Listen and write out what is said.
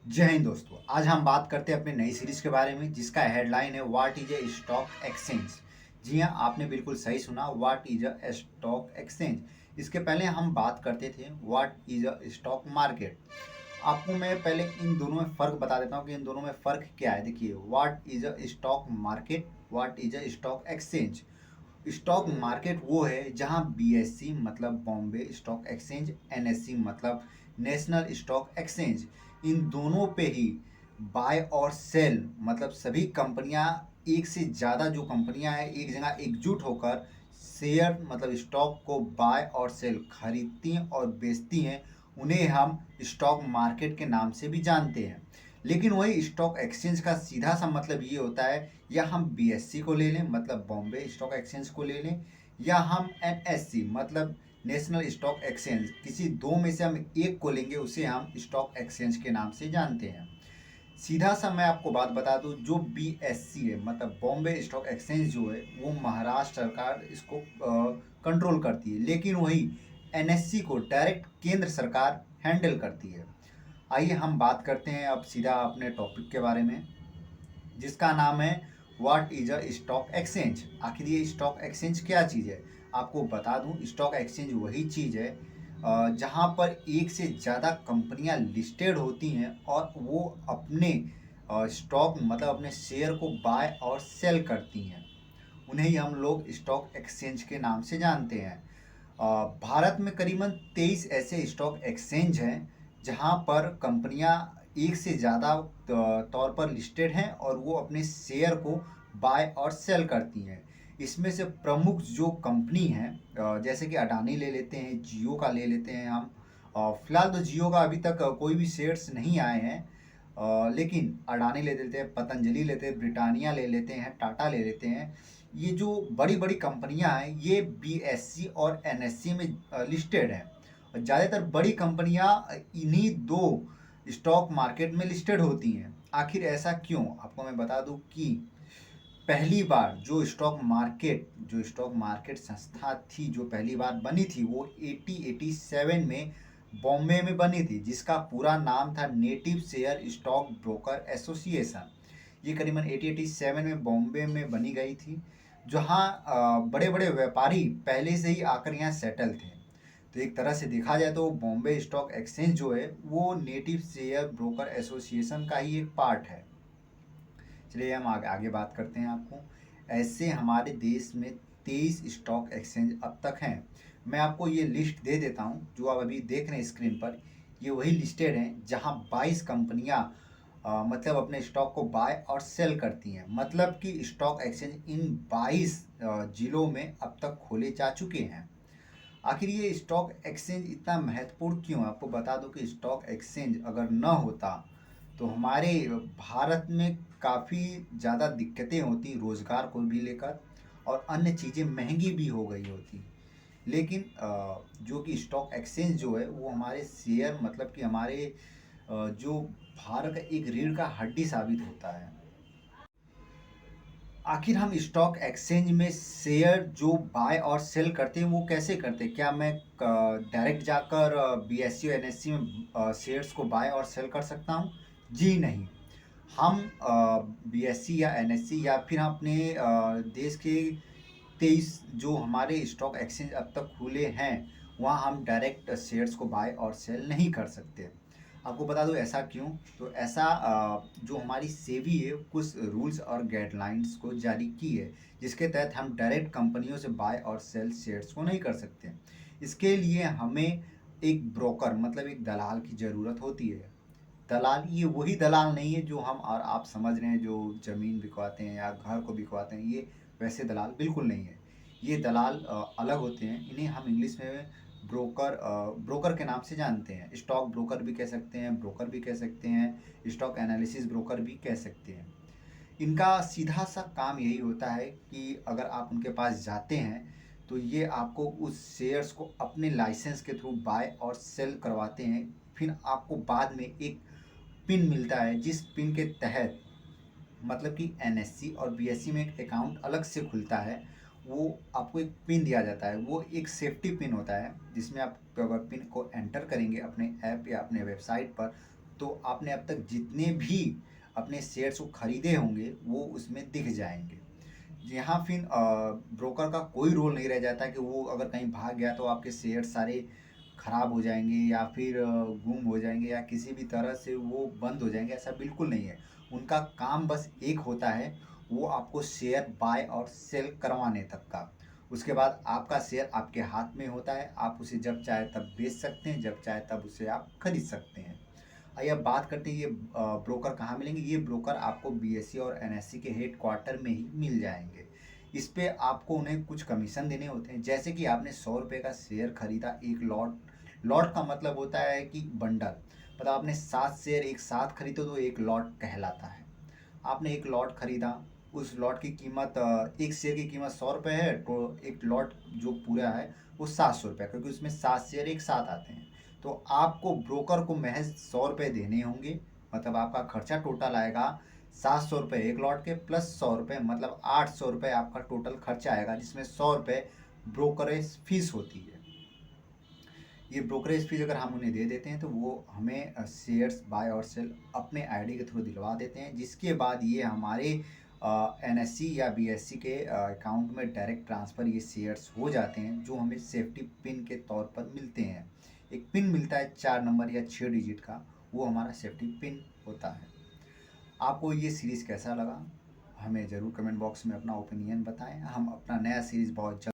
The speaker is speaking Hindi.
जय हिंद दोस्तों। आज हम बात करते हैं अपने नई सीरीज के बारे में जिसका हेडलाइन है what is a stock exchange. जी हाँ, आपने बिल्कुल सही सुना, what is a stock exchange. इसके पहले हम बात करते थे what is a stock market. आपको मैं पहले इन दोनों में फ़र्क बता देता हूँ कि इन दोनों में फ़र्क क्या है। देखिए, what is a stock market, what is a stock exchange. Stock market वो है जहां बीएससी मतलब बॉम्बे स्टॉक एक्सचेंज, एनएससी मतलब नेशनल स्टॉक एक्सचेंज, इन दोनों पे ही बाय और सेल मतलब सभी कंपनियां, एक से ज़्यादा जो कंपनियां हैं एक जगह एकजुट होकर शेयर मतलब स्टॉक को बाय और सेल खरीदती हैं और बेचती हैं। उन्हें हम स्टॉक मार्केट के नाम से भी जानते हैं। लेकिन वही स्टॉक एक्सचेंज का सीधा सा मतलब ये होता है, या हम बीएससी को ले लें मतलब बॉम्बे स्टॉक एक्सचेंज को ले लें, या हम एनएससी मतलब नेशनल स्टॉक एक्सचेंज, किसी दो में से हम एक को लेंगे, उसे हम स्टॉक एक्सचेंज के नाम से जानते हैं। सीधा सा मैं आपको बात बता दूं, जो बीएससी है मतलब बॉम्बे स्टॉक एक्सचेंज जो है वो महाराष्ट्र सरकार इसको कंट्रोल करती है, लेकिन वही एनएससी को डायरेक्ट केंद्र सरकार हैंडल करती है। आइए हम बात करते हैं अब सीधा अपने टॉपिक के बारे में, जिसका नाम है what is a stock exchange. आखिर ये स्टॉक एक्सचेंज क्या चीज़ है? आपको बता दूं, स्टॉक एक्सचेंज वही चीज़ है जहां पर एक से ज़्यादा कंपनियां लिस्टेड होती हैं और वो अपने स्टॉक मतलब अपने शेयर को बाय और सेल करती हैं। उन्हें ही हम लोग स्टॉक एक्सचेंज के नाम से जानते हैं। भारत में करीबन 23 ऐसे स्टॉक एक्सचेंज हैं जहां पर कंपनियां एक से ज़्यादा तौर पर लिस्टेड हैं और वो अपने शेयर को बाय और सेल करती हैं। इसमें से प्रमुख जो कंपनी हैं, जैसे कि अडानी ले लेते हैं, जियो का ले लेते हैं हम। फिलहाल तो जियो का अभी तक कोई भी शेयर्स नहीं आए हैं, लेकिन अडानी ले लेते हैं, पतंजलि लेते हैं, ब्रिटानिया ले लेते हैं, टाटा ले लेते हैं। ये जो बड़ी बड़ी कंपनियां हैं ये बीएससी और एनएससी में लिस्टेड हैं। और ज़्यादातर बड़ी कंपनियां इन्हीं दो स्टॉक मार्केट में लिस्टेड होती हैं। आखिर ऐसा क्यों, आपको मैं बता दूं कि पहली बार जो स्टॉक मार्केट संस्था थी, जो पहली बार बनी थी, वो 1887 में बॉम्बे में बनी थी, जिसका पूरा नाम था native share stock broker association. ये करीबन 1887 में बॉम्बे में बनी गई थी, जहाँ बड़े बड़े व्यापारी पहले से ही आकर यहाँ सेटल थे। तो एक तरह से देखा जाए तो बॉम्बे स्टॉक एक्सचेंज जो है वो नेटिव शेयर ब्रोकर एसोसिएशन का ही एक पार्ट है। चलिए हम आगे बात करते हैं आपको। ऐसे हमारे देश में 23 स्टॉक एक्सचेंज अब तक हैं। मैं आपको ये लिस्ट दे देता हूँ जो आप अभी देख रहे हैं स्क्रीन पर। ये वही लिस्टेड हैं जहाँ 22 कंपनियाँ मतलब अपने स्टॉक को बाय और सेल करती हैं। मतलब कि स्टॉक एक्सचेंज इन 22 जिलों में अब तक खोले जा चुके हैं। आखिर ये स्टॉक एक्सचेंज इतना महत्वपूर्ण क्यों है? आपको बता दूं कि स्टॉक एक्सचेंज अगर न होता तो हमारे भारत में काफ़ी ज़्यादा दिक्कतें होती रोज़गार को भी लेकर, और अन्य चीज़ें महंगी भी हो गई होती। लेकिन जो कि स्टॉक एक्सचेंज जो है वो हमारे शेयर मतलब कि हमारे जो भारत का एक रीढ़ का हड्डी साबित होता है। आखिर हम स्टॉक एक्सचेंज में शेयर जो बाय और सेल करते हैं वो कैसे करते हैं? क्या मैं डायरेक्ट जाकर बीएससी और एनएससी में शेयर्स को बाय और सेल कर सकता हूँ? जी नहीं। हम बीएससी या एनएससी या फिर हम अपने देश के 23 जो हमारे स्टॉक एक्सचेंज अब तक खुले हैं, वहाँ हम डायरेक्ट शेयर्स को बाय और सेल नहीं कर सकते। आपको बता दूं ऐसा क्यों? तो ऐसा जो हमारी सेबी है कुछ रूल्स और गाइडलाइंस को जारी की है, जिसके तहत हम डायरेक्ट कंपनियों से बाय और सेल शेयर्स को नहीं कर सकते। इसके लिए हमें एक ब्रोकर मतलब एक दलाल की ज़रूरत होती है। दलाल ये वही दलाल नहीं है जो हम और आप समझ रहे हैं, जो ज़मीन बिकवाते हैं या घर को बिकवाते हैं, ये वैसे दलाल बिल्कुल नहीं है। ये दलाल अलग होते हैं। इन्हें हम इंग्लिश में ब्रोकर के नाम से जानते हैं। स्टॉक ब्रोकर भी कह सकते हैं, ब्रोकर भी कह सकते हैं, स्टॉक एनालिसिस ब्रोकर भी कह सकते हैं। इनका सीधा सा काम यही होता है कि अगर आप उनके पास जाते हैं तो ये आपको उस शेयर्स को अपने लाइसेंस के थ्रू बाय और सेल करवाते हैं। फिर आपको बाद में एक पिन मिलता है, जिस पिन के तहत मतलब कि एनएससी और बीएससी में एक अकाउंट अलग से खुलता है। वो आपको एक पिन दिया जाता है, वो एक सेफ्टी पिन होता है, जिसमें आप अगर पिन को एंटर करेंगे अपने ऐप या अपने वेबसाइट पर, तो आपने अब तक जितने भी अपने शेयर्स को खरीदे होंगे वो उसमें दिख जाएंगे। यहाँ फिर ब्रोकर का कोई रोल नहीं रह जाता कि वो अगर कहीं भाग गया तो आपके शेयर सारे खराब हो जाएंगे या फिर गुम हो जाएंगे या किसी भी तरह से वो बंद हो जाएंगे, ऐसा बिल्कुल नहीं है। उनका काम बस एक होता है, वो आपको शेयर बाय और सेल करवाने तक का। उसके बाद आपका शेयर आपके हाथ में होता है, आप उसे जब चाहे तब बेच सकते हैं, जब चाहे तब उसे आप खरीद सकते हैं। आइए अब बात करते हैं ये ब्रोकर कहाँ मिलेंगे। ये ब्रोकर आपको बीएसई और एनएसई के हेड क्वार्टर में ही मिल जाएंगे। इस पे आपको उन्हें कुछ कमीशन देने होते हैं। जैसे कि आपने 100 रुपये का शेयर खरीदा, एक लॉट, लॉट का मतलब होता है कि बंडल, मतलब आपने 7 शेयर एक साथ खरीदो तो एक लॉट कहलाता है। आपने एक लॉट खरीदा, उस लॉट की कीमत एक शेयर की कीमत 100 रुपये है, तो एक लॉट जो पूरा है वो 700 रुपये, क्योंकि उसमें 7 शेयर एक साथ आते हैं। तो आपको ब्रोकर को महज 100 रुपये देने होंगे, मतलब आपका खर्चा टोटल आएगा 700 रुपये एक लॉट के प्लस 100 रुपये, मतलब 800 रुपये आपका टोटल खर्चा आएगा, जिसमें 100 रुपये ब्रोकरेज फीस होती है। ये ब्रोकरेज फीस अगर हम उन्हें दे देते हैं तो वो हमें शेयर्स बाय और सेल अपने आईडी के थ्रू दिलवा देते हैं, जिसके बाद ये हमारे एनएससी या बीएससी के अकाउंट में डायरेक्ट ट्रांसफ़र ये शेयर्स हो जाते हैं, जो हमें सेफ्टी पिन के तौर पर मिलते हैं। एक पिन मिलता है 4 नंबर या 6 डिजिट का, वो हमारा सेफ्टी पिन होता है। आपको ये सीरीज़ कैसा लगा, हमें ज़रूर कमेंट बॉक्स में अपना ओपिनियन बताएं। हम अपना नया सीरीज़ बहुत जल्द